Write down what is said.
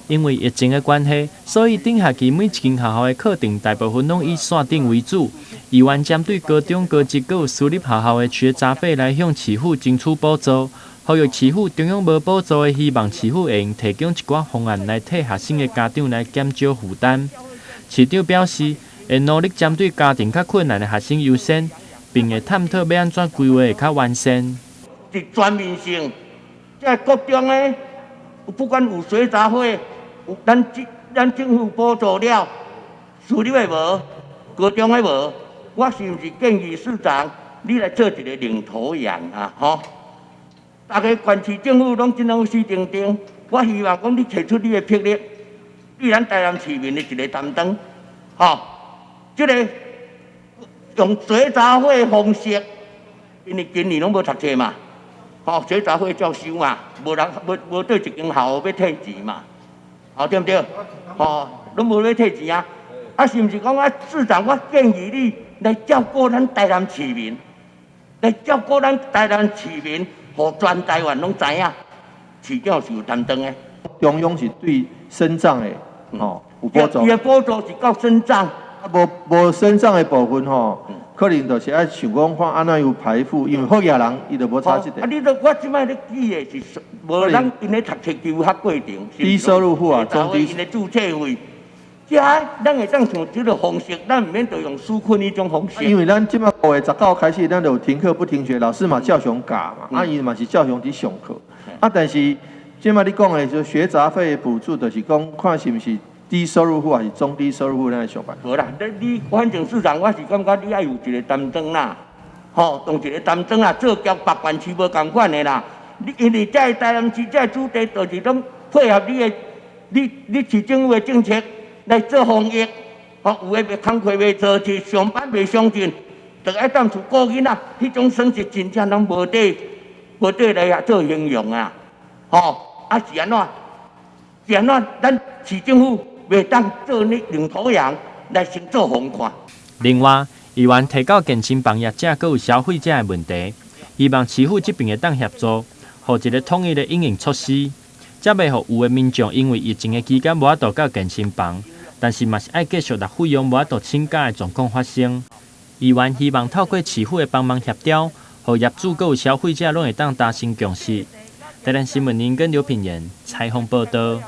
因为疫情的关系，所以顶学期每一间学校的课程大部分拢以线顶为主。议员针对高中、高职阁有私立学校的学杂费来向市府争取补助，呼吁市府中央无补助的，希望市府会用提供一寡方案来替学生的家长来减少负担。市长表示，会努力针对家庭较困难的学生优先，并会探讨要安怎规划会较完善。是全面性，在国中呢，不管有学杂费。咱政府补助了，私立的无，高中的无，我是毋是建议市长你来做一个领头羊啊？吼！大家县市政府拢真拢死定定，我希望讲你提出你的魄力，你咱台南市民的一个担当，吼！这个用学杂费的方式，因为今年拢无读册嘛，吼，学杂费照收嘛，无对一间校要退钱嘛。哦，对不对？哦，拢无咧摕钱啊！啊，是毋是讲啊，市长，我建议你来照顾咱台南市民，来照顾咱台南市民，互全台湾拢知影，市长是有担当的。中央是对身障的，有补助。伊的补助是到身障，无身障的部分可能就是爱想讲看安怎有排付，因为好野人伊就无差这个。你我即摆咧记的是无咱因咧读册求学过程，低收入户啊，中低。因咧注册费，这咱会当像这个方式，咱唔免就用纾困迄种方式。因为咱即摆5月19开始，咱就有停课不停学，老师嘛照常教嘛，伊嘛是照常伫上课。但是即摆你讲的就学杂费补助，就是讲看是毋是。低收入户还是中低收入户，咱来想办。无啦，你反正市长，我是感觉你要有一个担当啦，吼，用一个担当啦，做交别县市无共款的啦。你因为在台南市这主题，就是拢配合你市政府的政策来做防疫，吼，有诶工课袂做，去上班袂上进，就爱当厝顾囡仔，迄种损失真正拢无得来做形容啊，吼，啊是安怎？是安怎？咱市政府。袂当做你领头羊来先做风看。另外，议员提到健身房业者佮有消费者的问题，希望市府这边会当协助，予一个统一的应用措施，才袂互有的民众因为疫情的期间无法度到健身房，但是嘛是爱继续拿费用无法度请假的状况发生。议员希望透过市府的帮忙协调，互业主佮有消费者拢会当达成共识。台南新闻林跟刘品言采访报道。